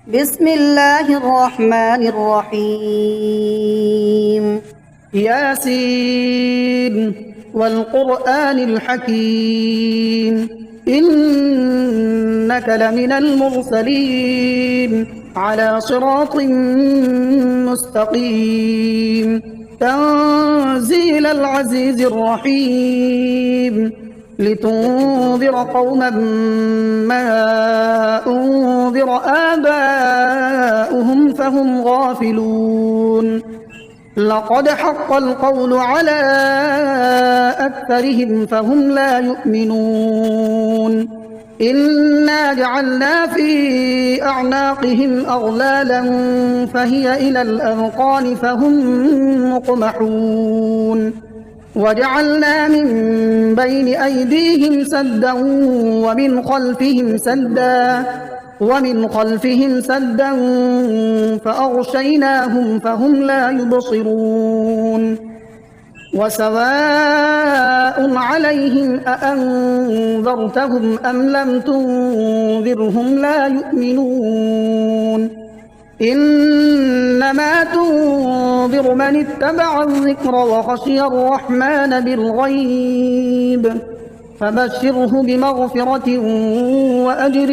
بسم الله الرحمن الرحيم. ياسين والقرآن الحكيم إنك لمن المرسلين على صراط مستقيم تنزيل العزيز الرحيم لتنذر قوما ما أنذر آباؤهم فهم غافلون لقد حق القول على أكثرهم فهم لا يؤمنون إنا جعلنا في أعناقهم أغلالا فهي إلى الأذقان فهم مقمحون وجعلنا من بين أيديهم سدا ومن خلفهم سدا فأغشيناهم فهم لا يبصرون وسواء عليهم أأنذرتهم أم لم تنذرهم لا يؤمنون إنما تنذر من اتبع الذكر وخشي الرحمن بالغيب فبشره بمغفرة وأجر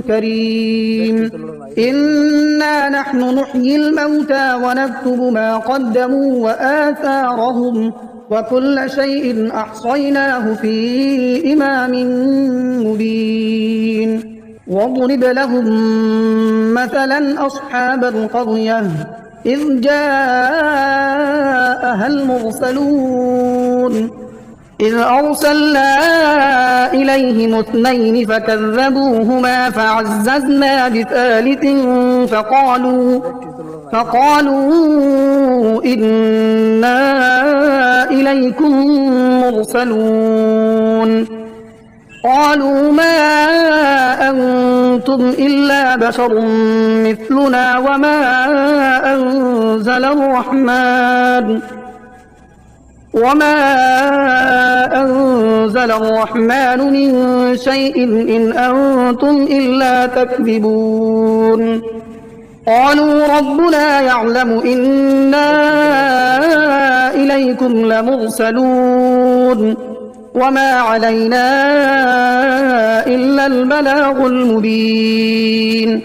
كريم إنا نحن نحيي الموتى ونكتب ما قدموا وآثارهم وكل شيء أحصيناه في إمام مبين واضرب لهم مثلا أصحاب القرية إذ جاءها المرسلون إذ أرسلنا إليهم اثنين فكذبوهما فعززنا بثالث فقالوا إنا إليكم مرسلون قالوا ما أنتم إلا بشر مثلنا وما أنزل الرحمن من شيء إن أنتم إلا تكذبون قالوا ربنا يعلم إنا إليكم لمرسلون وما علينا إلا البلاغ المبين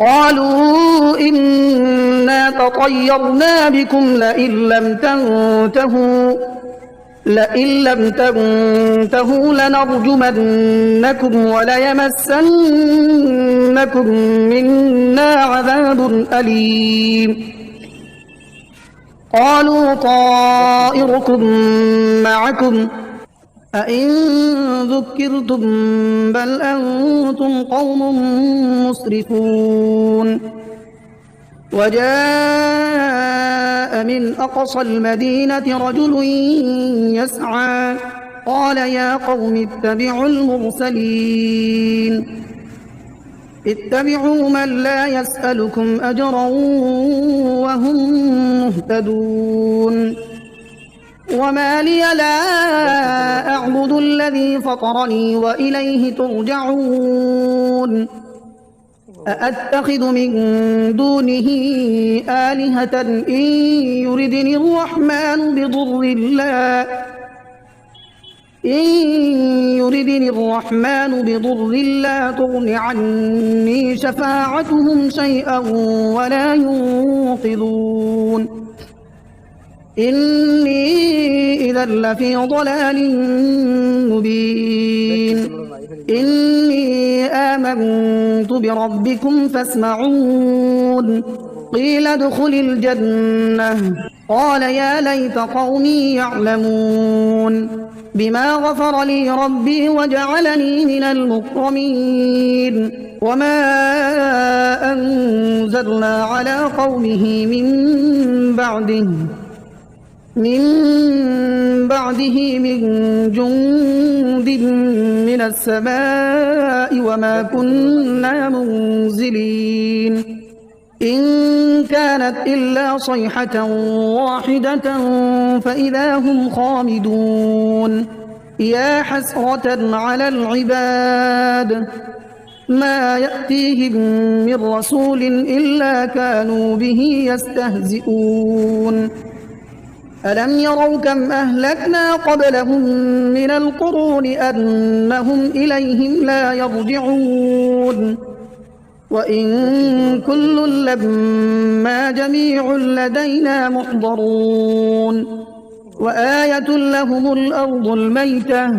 قالوا إنا تطيرنا بكم لئن لم تنتهوا لنرجمنكم وليمسنكم منا عذاب أليم قالوا طائركم معكم أئن ذكرتم بل أنتم قوم مسرفون وجاء من أقصى المدينة رجل يسعى قال يا قوم اتبعوا المرسلين اتبعوا من لا يسألكم أجرا وهم مهتدون وما لي لا أعبد الذي فطرني وإليه ترجعون أأتخذ من دونه آلهة إن يردني الرحمن بضر لا تغن عني شفاعتهم شيئا ولا ينقذون إني إذا لفي ضلال مبين إني آمنت بربكم فاسمعون قيل ادخل الجنة قال يا ليت قومي يعلمون بما غفر لي ربي وجعلني من المكرمين وما أنزلنا على قومه من بعده من جند من السماء وما كنا منزلين إن كانت إلا صيحة واحدة فإذا هم خامدون يا حسرة على العباد ما يأتيهم من رسول إلا كانوا به يستهزئون ألم يروا كم أهلكنا قبلهم من القرون أنهم إليهم لا يرجعون وإن كل لما جميع لدينا محضرون وآية لهم الأرض الميتة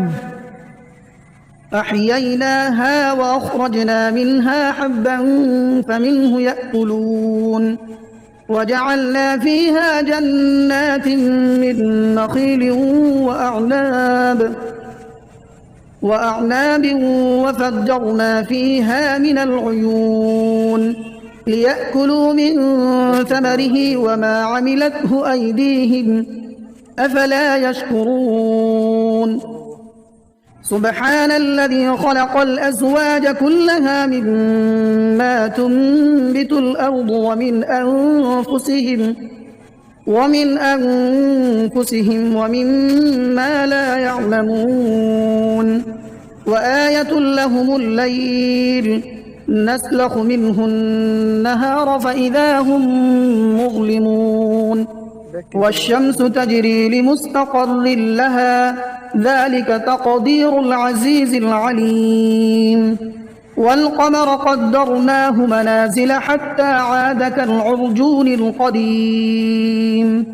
أحييناها وأخرجنا منها حبا فمنه يأكلون وجعلنا فيها جنات من نخيل وأعناب وفجرنا فيها من العيون ليأكلوا من ثمره وما عملته أيديهم أفلا يشكرون سبحان الذي خلق الأزواج كلها مما تنبت الأرض ومن أنفسهم ومما لا يعلمون وآية لهم الليل نسلخ منه النهار فإذا هم مظلمون والشمس تجري لمستقر لها ذلك تقدير العزيز العليم والقمر قدرناه منازل حتى عاد كالعرجون القديم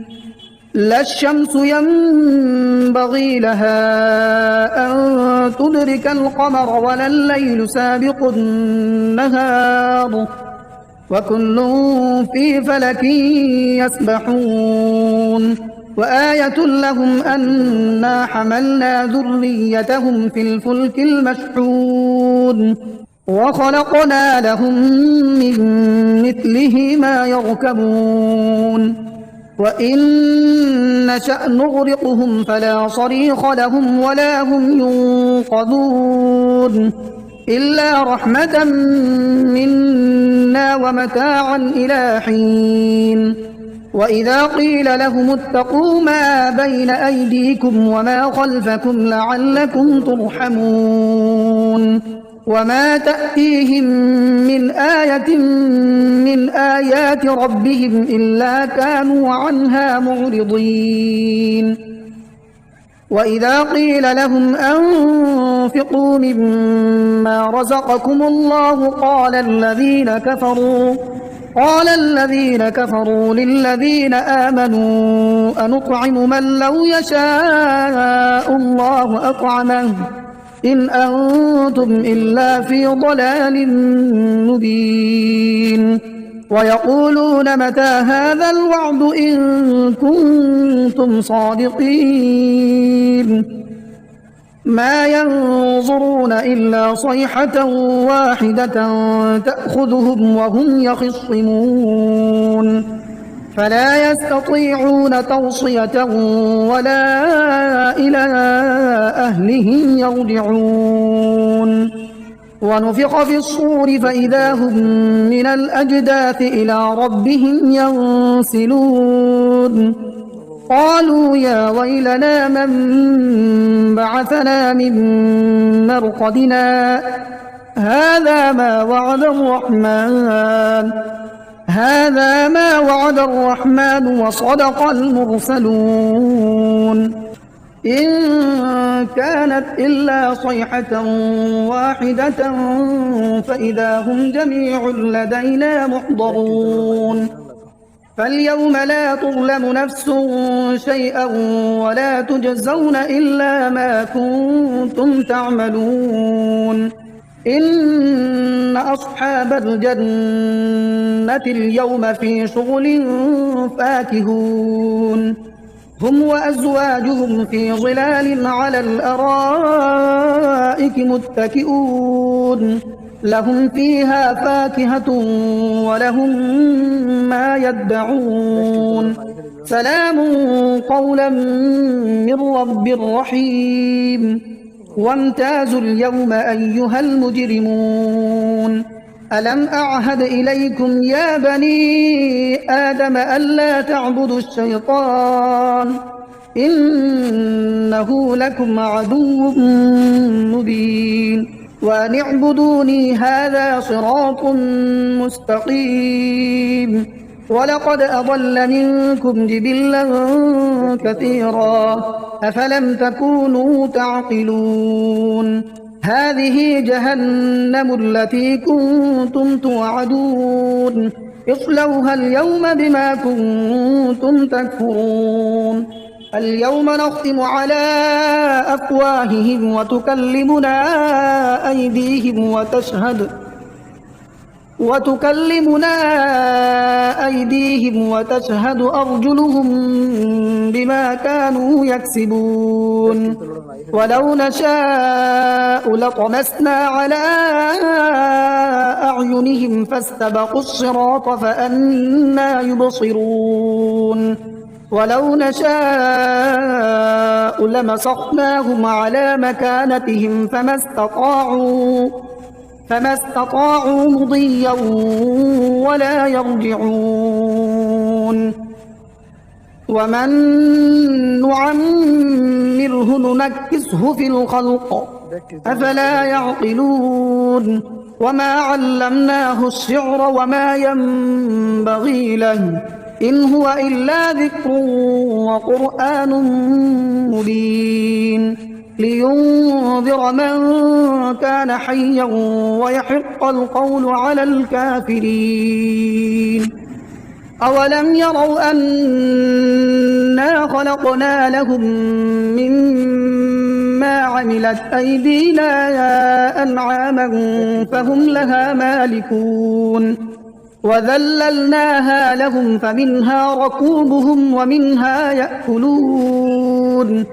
لا الشمس ينبغي لها أن تدرك القمر ولا الليل سابق النهار وكل في فلك يسبحون وآية لهم أنا حملنا ذريتهم في الفلك المشحون وخلقنا لهم من مثله ما يركبون وإن نشأ نغرقهم فلا صريخ لهم ولا هم ينقذون إلا رحمة منا ومتاعا إلى حين وإذا قيل لهم اتقوا ما بين أيديكم وما خلفكم لعلكم ترحمون وما تأتيهم من آية من آيات ربهم إلا كانوا عنها معرضين وإذا قيل لهم أنفقوا مما رزقكم الله قال الذين كفروا للذين آمنوا أنطعم من لو يشاء الله أطعمه إن أنتم إلا في ضلال مبين ويقولون متى هذا الوعد إن كنتم صادقين ما ينظرون إلا صيحة واحدة تأخذهم وهم يخصمون فلا يستطيعون توصية ولا إلى أهلهم يرجعون ونفخ في الصور فإذا هم من الأجداث إلى ربهم ينسلون قالوا يا ويلنا من بعثنا من مرقدنا هذا ما وعد الرحمن وصدق المرسلون إن كانت إلا صيحة واحدة فإذا هم جميع لدينا محضرون فاليوم لا تظلم نفس شيئا ولا تجزون إلا ما كنتم تعملون إن أصحاب الجنة اليوم في شغل فاكهون هم وأزواجهم في ظلال على الأرائك متكئون لهم فيها فاكهة ولهم ما يدعون سلام قولا من رب رحيم وامتازوا اليوم أيها المجرمون ألم أعهد إليكم يا بني آدم ألا تعبدوا الشيطان إنه لكم عدو مبين وأن اعبدوني هذا صراط مستقيم ولقد أضل منكم جبلا كثيرا أفلم تكونوا تعقلون هذه جهنم التي كنتم توعدون اصلوها اليوم بما كنتم تكفرون اليوم نختم على أفواههم وتكلمنا أيديهم وتشهد أرجلهم بما كانوا يكسبون ولو نشاء لطمسنا على أعينهم فاستبقوا الصراط فأنى يبصرون ولو نشاء لمسخناهم على مكانتهم فما استطاعوا مضيا ولا يرجعون ومن نعمره ننكسه في الخلق أفلا يعقلون وما علمناه الشعر وما ينبغي له إن هو إلا ذكر وقرآن مبين لينذر من كان حيا ويحق القول على الكافرين أولم يروا أنا خلقنا لهم مما عملت أيدينا أنعاما فهم لها مالكون وذللناها لهم فمنها ركوبهم ومنها يأكلون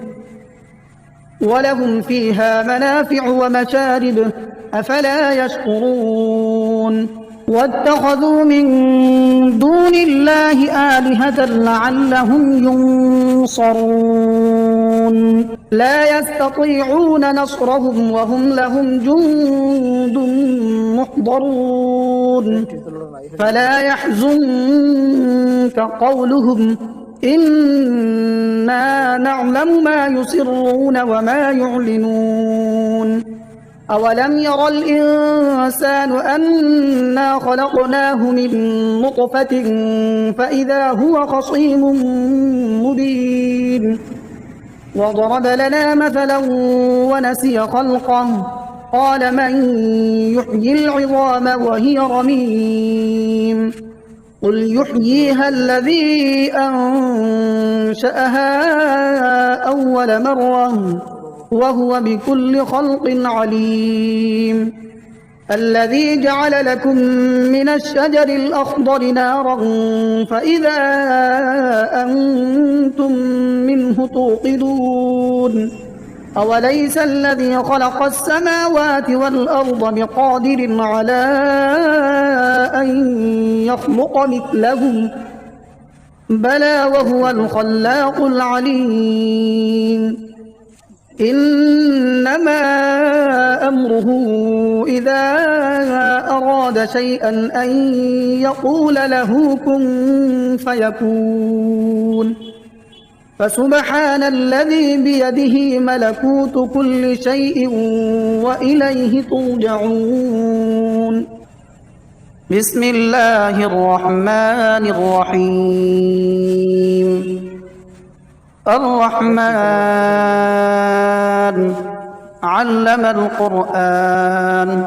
ولهم فيها منافع ومشارب أفلا يشكرون واتخذوا من دون الله آلهة لعلهم ينصرون لا يستطيعون نصرهم وهم لهم جند محضرون فلا يحزنك قولهم إنا نعلم ما يسرون وما يعلنون أولم ير الإنسان أنا خلقناه من نطفة فإذا هو خصيم مبين وضرب لنا مثلا ونسي خلقه قال من يحيي العظام وهي رميم قل يحييها الذي أنشأها أول مرة وهو بكل خلق عليم الذي جعل لكم من الشجر الأخضر نارا فإذا أنتم منه توقدون أوليس الذي خلق السماوات والأرض بقادر على أن يخلق مثلهم بلى وهو الخلاق العليم إنما أمره إذا أراد شيئا أن يقول له كن فيكون فسبحان الذي بيده ملكوت كل شيء وإليه ترجعون بسم الله الرحمن الرحيم الرحمن علم القرآن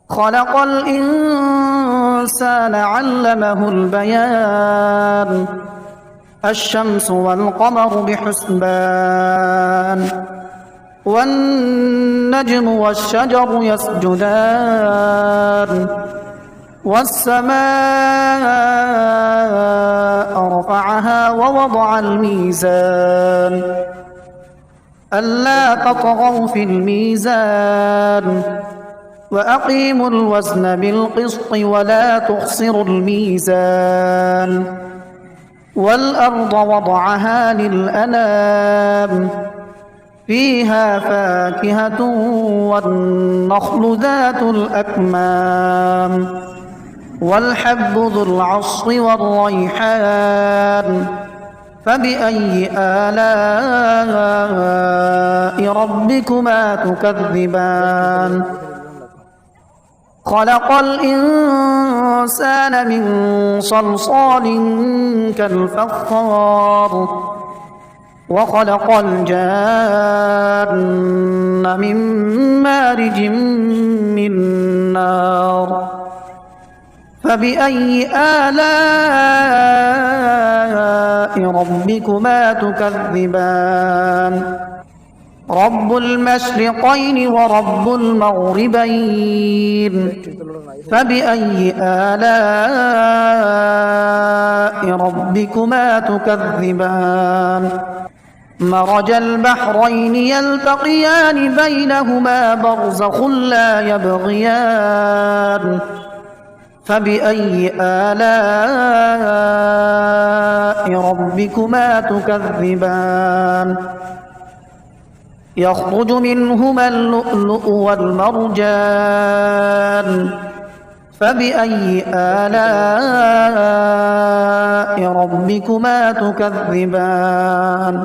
خلق الإنسان علمه البيان الشمس والقمر بحسبان والنجم والشجر يسجدان والسماء رفعها ووضع الميزان ألا تطغوا في الميزان وأقيموا الوزن بالقسط ولا تخسروا الميزان والأرض وضعها للأنام فيها فاكهة والنخل ذات الأكمام والحب ذو العصف والريحان فبأي آلاء ربكما تكذبان خلق الإنسان من صلصال كالفخار وخلق الجان من مارج من نار فبأي آلاء ربكما تكذبان رب المشرقين ورب المغربين فبأي آلاء ربكما تكذبان مرج البحرين يلتقيان بينهما برزخ لا يبغيان فبأي آلاء ربكما تكذبان يخرج منهما اللؤلؤ والمرجان فبأي آلاء ربكما تكذبان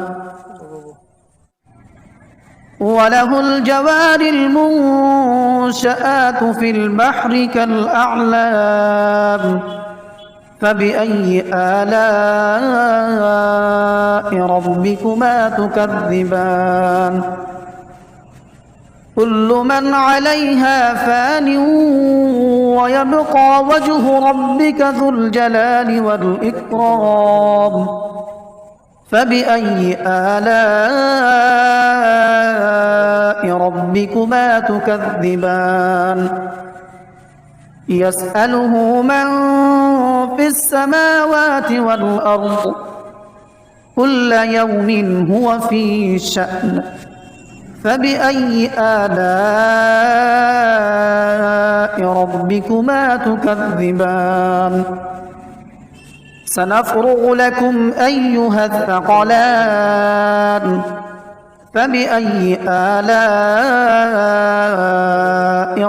وله الجوار المنشآت في البحر كالأعلام فبأي آلاء ربكما تكذبان كل من عليها فان ويبقى وجه ربك ذو الجلال والإكرام فبأي آلاء ربكما تكذبان يسأله من في السماوات والأرض كل يوم هو في شأن فبأي آلاء ربكما تكذبان سنفرغ لكم أيها الثقلان فبأي آلاء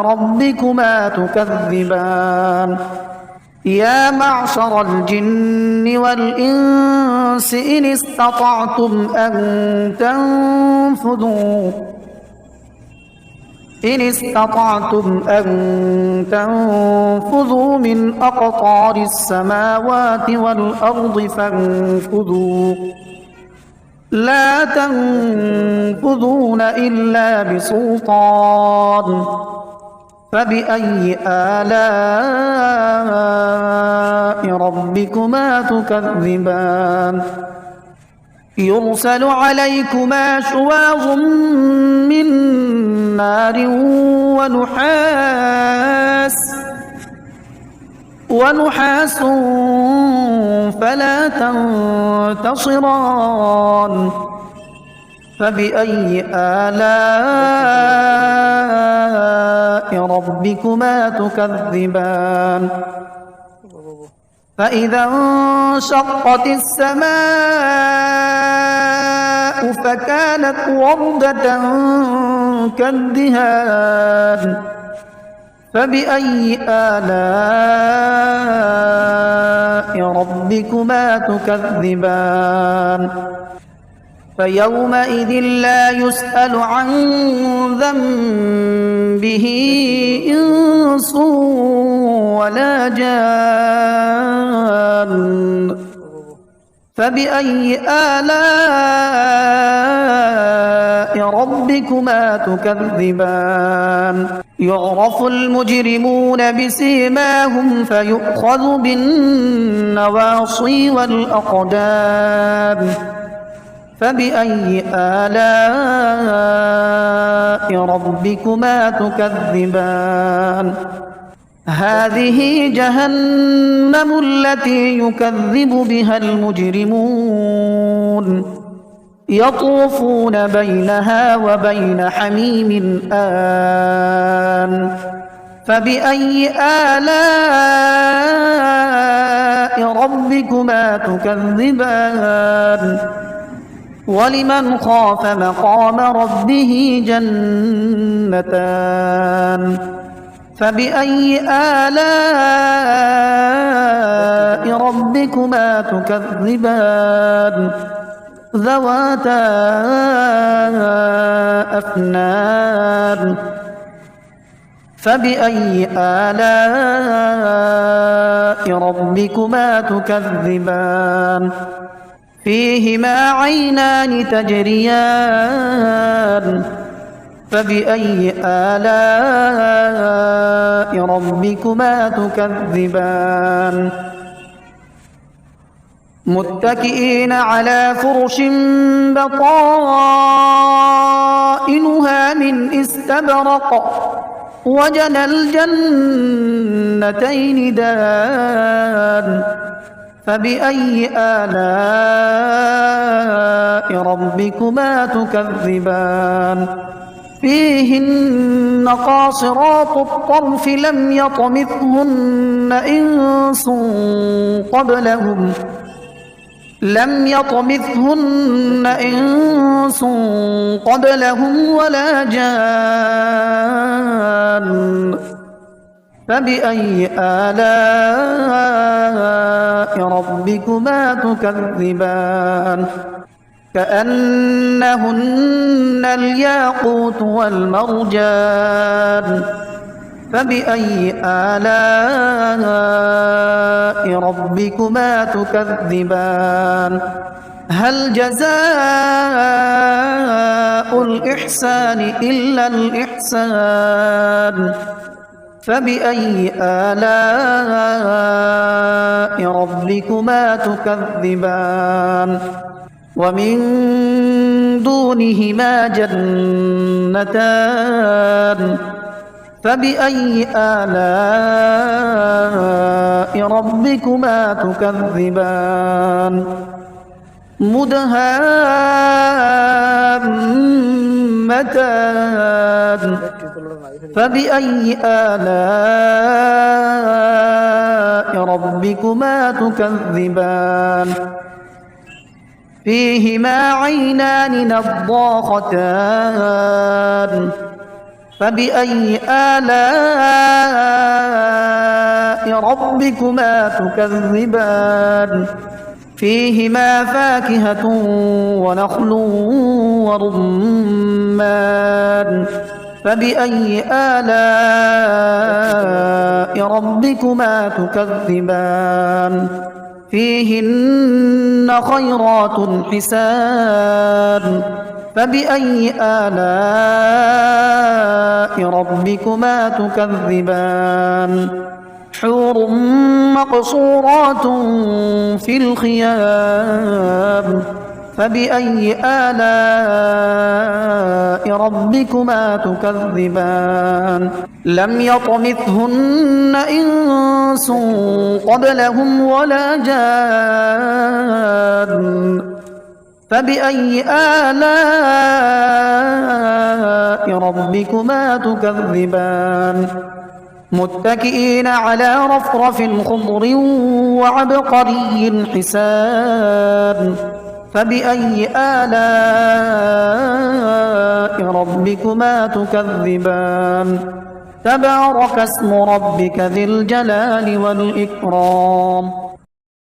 ربكما تكذبان يا معشر الجن والإنس إن استطعتم أن تنفذوا من أقطار السماوات والأرض فانفذوا لا تنفذون إلا بسلطان فبأي آلاء ربكما تكذبان يرسل عليكما شواظ من نار ونحاس فلا تنتصران فبأي آلاء ربكما تكذبان فإذا انشقت السماء فكانت وردة كالدهان فبأي آلاء ربكما تكذبان فيومئذ لا يسأل عن ذنبه إنس ولا جان فبأي آلاء ربكما تكذبان يعرف المجرمون بسيماهم فيؤخذ بالنواصي والأقدام فبأي آلاء ربكما تكذبان هذه جهنم التي يكذب بها المجرمون يطوفون بينها وبين حميم آن فبأي آلاء ربكما تكذبان ولمن خاف مقام ربه جنتان فبأي آلاء ربكما ربكما تكذبان ذواتا أفنان فبأي آلاء ربكما تكذبان فيهما عينان تجريان فبأي آلاء ربكما تكذبان متكئين على فرش بطائنها من استبرق وجنى الجنتين دان فبأي آلاء ربكما تكذبان فيهن قاصرات الطرف لم يطمثهن إنس قبلهم ولا جان فبأي آلاء ربكما تكذبان كأنهن الياقوت والمرجان فبأي آلاء ربكما تكذبان هل جزاء الإحسان إلا الإحسان فبأي آلاء ربكما تكذبان ومن دونهما جنتان فبأي آلاء ربكما تكذبان مدهامتان فبأي آلاء ربكما تكذبان فيهما عينان نضاختان فبأي آلاء ربكما تكذبان فيهما فاكهة ونخل ورمان فبأي آلاء ربكما تكذبان فيهن خيرات حسان فبأي آلاء ربكما تكذبان حور مقصورات في الخيام فبأي آلاء ربكما تكذبان لم يطمثهن إنس قبلهم ولا جان فبأي آلاء ربكما تكذبان متكئين على رفرف خضر وعبقري حسان فبأي آلاء ربكما تكذبان تبارك اسم ربك ذي الجلال والإكرام